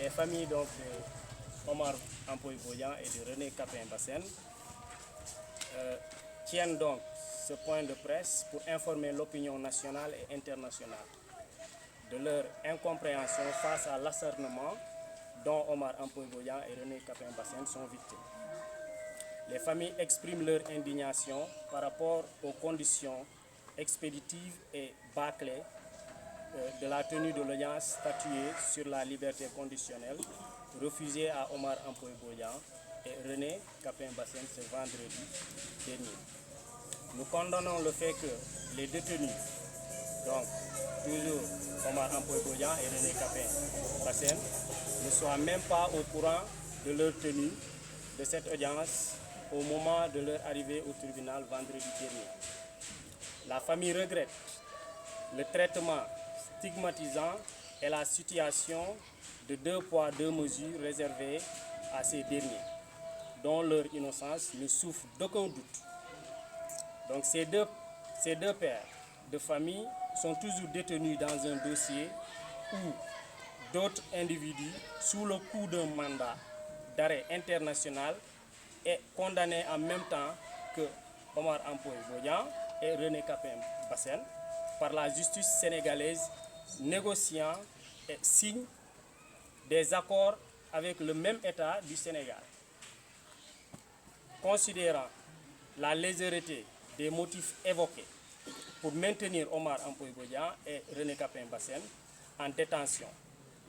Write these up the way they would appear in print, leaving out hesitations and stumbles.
Les familles donc, de Omar Ampoy Bodian et de René Capain-Bassène tiennent donc ce point de presse pour informer l'opinion nationale et internationale de leur incompréhension face à l'acharnement dont Omar Ampoy Bodian et René Capain-Bassène sont victimes. Les familles expriment leur indignation par rapport aux conditions expéditives et bâclées de la tenue de l'audience statuée sur la liberté conditionnelle refusée à Omar Ampoy Bodian et René Capain-Bassène ce vendredi dernier. Nous condamnons le fait que les détenus, donc toujours Omar Ampoy Bodian et René Capain-Bassène, ne soient même pas au courant de leur tenue de cette audience au moment de leur arrivée au tribunal vendredi dernier. La famille regrette le traitement stigmatisant et la situation de 2 poids 2 mesures réservées à ces derniers, dont leur innocence ne souffre d'aucun doute. Donc ces deux pères de famille sont toujours détenus dans un dossier où d'autres individus, sous le coup d'un mandat d'arrêt international, est condamné en même temps que Omar Ampoy Bodian et René Capain-Bassène par la justice sénégalaise, négociant et signe des accords avec le même État du Sénégal. Considérant la légèreté des motifs évoqués pour maintenir Omar Ampoy Bodian et René Capain-Bassène en détention,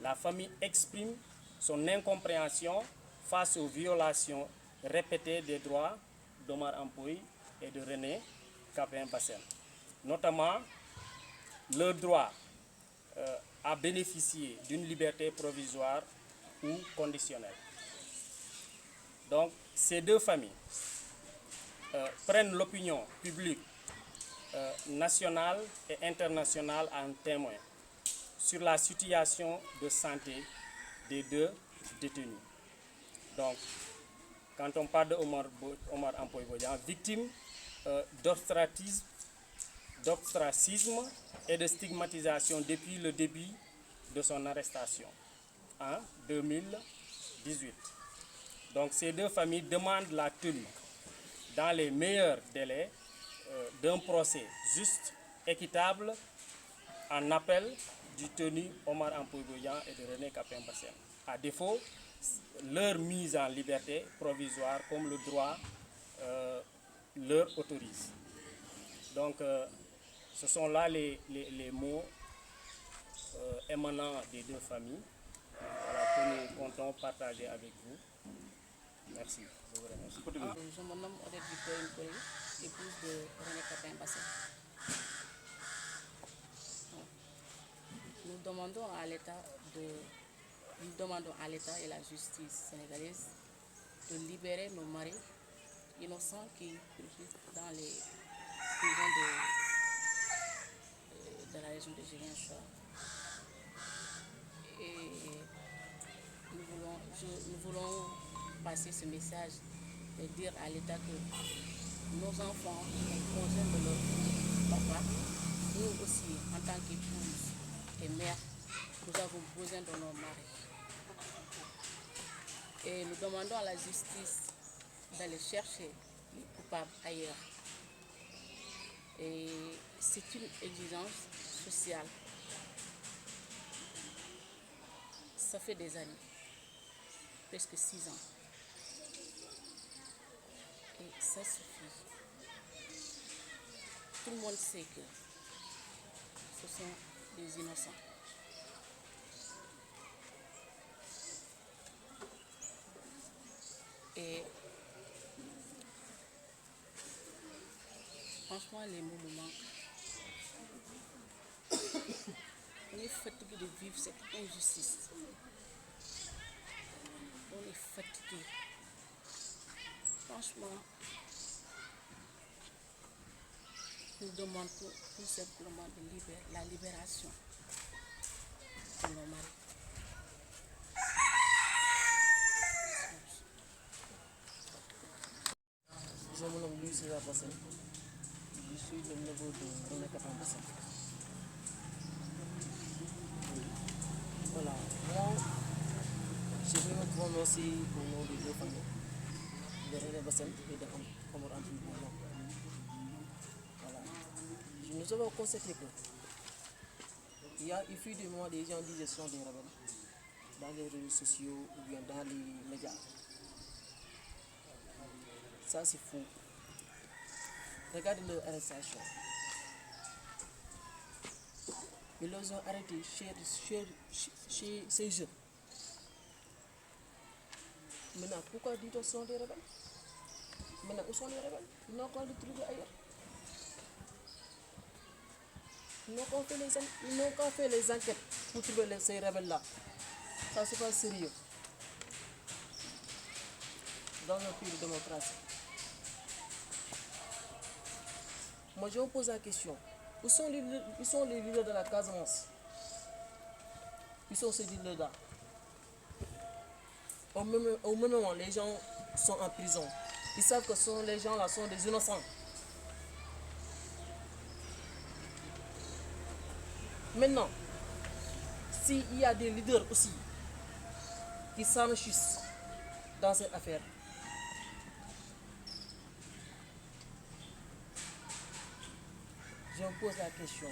la famille exprime son incompréhension face aux violations répétées des droits d'Omar Ampoy et de René Capain-Bassène, notamment leur droit à bénéficier d'une liberté provisoire ou conditionnelle. Donc, ces deux familles prennent l'opinion publique nationale et internationale en témoin sur la situation de santé des deux détenus. Donc, quand on parle de Omar Ampoy Bodian, victime d'ostracisme et de stigmatisation depuis le début de son arrestation en 2018. Donc ces deux familles demandent la tenue dans les meilleurs délais d'un procès juste, équitable, en appel du tenu Omar Ampoy Bodian et de René Capain-Bassène. À défaut, leur mise en liberté provisoire comme le droit leur autorise. Donc ce sont là les mots émanant des deux familles que nous comptons partager avec vous. Merci. Je vous remercie. Je me nomme Odette Victorine Nkoly, épouse de René Capain-Bassène. Nous demandons à l'État et la justice sénégalaise de libérer nos maris innocents qui vivent dans les prisons de la région de Ziguinchor. Et nous voulons passer ce message et dire à l'État que nos enfants ont besoin de leur papa. Nous aussi, en tant qu'épouses et mères, nous avons besoin de nos maris. Et nous demandons à la justice d'aller chercher les coupables ailleurs. Et c'est une exigence sociale. Ça fait des années, presque 6 ans. Et ça suffit. Tout le monde sait que ce sont des innocents. Et franchement, les mots me manquent. On est fatigué de vivre cette injustice. On est fatigué. Franchement, nous demandons tout simplement la libération de nos maris. Je me nomme Louis César Bassène. Je suis le neveu de René Capain-Bassène. Voilà, moi, prononcer au nom des deux familles, de René Bassène et de Omar Ampouy Bodian. Voilà. Nous avons constaté il fut des mois, des gens disaient que ce sont des rebelles dans les réseaux sociaux ou bien dans les médias. Ça, c'est faux. Regardez leur arrestation. Ils les ont arrêtés chez ces jeunes. Maintenant, pourquoi dit-on que ce sont des rebelles? Maintenant, où sont les rebelles? Ils n'ont qu'à les trouver ailleurs. Ils n'ont qu'à faire les enquêtes pour trouver ces rebelles-là. Ça, c'est pas sérieux. Dans un pays de démocratie. Moi, je me pose la question. Où sont les leaders de la Casamance? Où sont ces leaders-là? Au même moment, les gens sont en prison. Ils savent que les gens-là sont des innocents. Maintenant, s'il y a des leaders aussi qui s'enrichissent dans cette affaire, je me pose la question.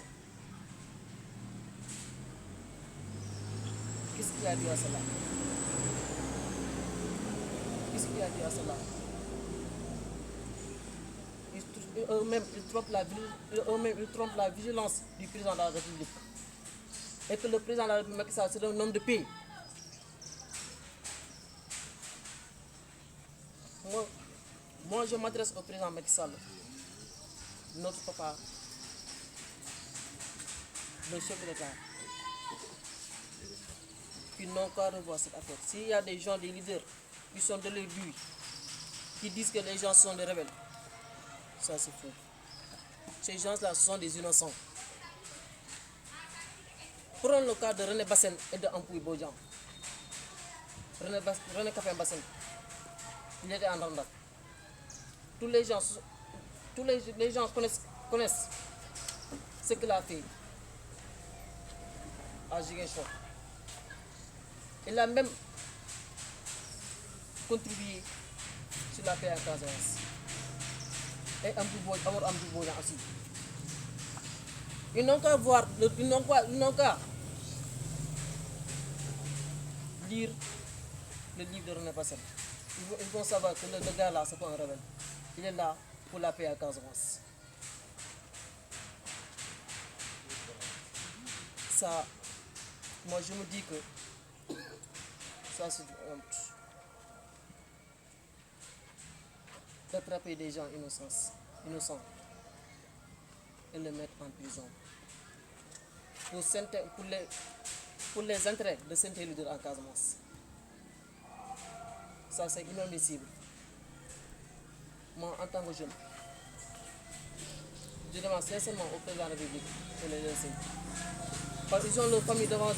Qu'est-ce qu'il y a dit à cela? Qu'est-ce qu'il y a dit à cela? Eux-mêmes, ils trompent la vigilance du président de la République. Et que le président de la République, c'est un homme de paix. Moi, je m'adresse au président Macky Sall, notre papa, le chef de l'État, qui n'ont qu'à revoir cette affaire. S'il y a des gens, des leaders, qui sont de leur but, qui disent que les gens sont des rebelles, ça c'est faux. Ces gens-là sont des innocents. Prenons le cas de René Bassène et de Ampouy Bodian. René Capain Bassène, il était en Rwanda. Tous les gens connaissent ce qu'il a fait à Ziguinchor. Il a même contribué sur la paix à Casamance. Et Omar Ampouy Bodian aussi. Ils n'ont qu'à voir, ils n'ont qu'à lire le livre de René Bassène. Ils vont savoir que le gars là, c'est pas un rebelle. Il est là pour la paix à Casamance. Ça, moi je me dis que ça c'est une honte. D'attraper des gens innocents et les mettre en prison. Pour les intérêts de certains leaders en Casamance. Ça c'est inadmissible. Moi en tant que jeune, je demande sincèrement au président de la République de les laisser. Parce qu'ils ont leur famille devant eux.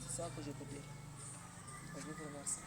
C'est ça que je peux dire. Je vous remercie.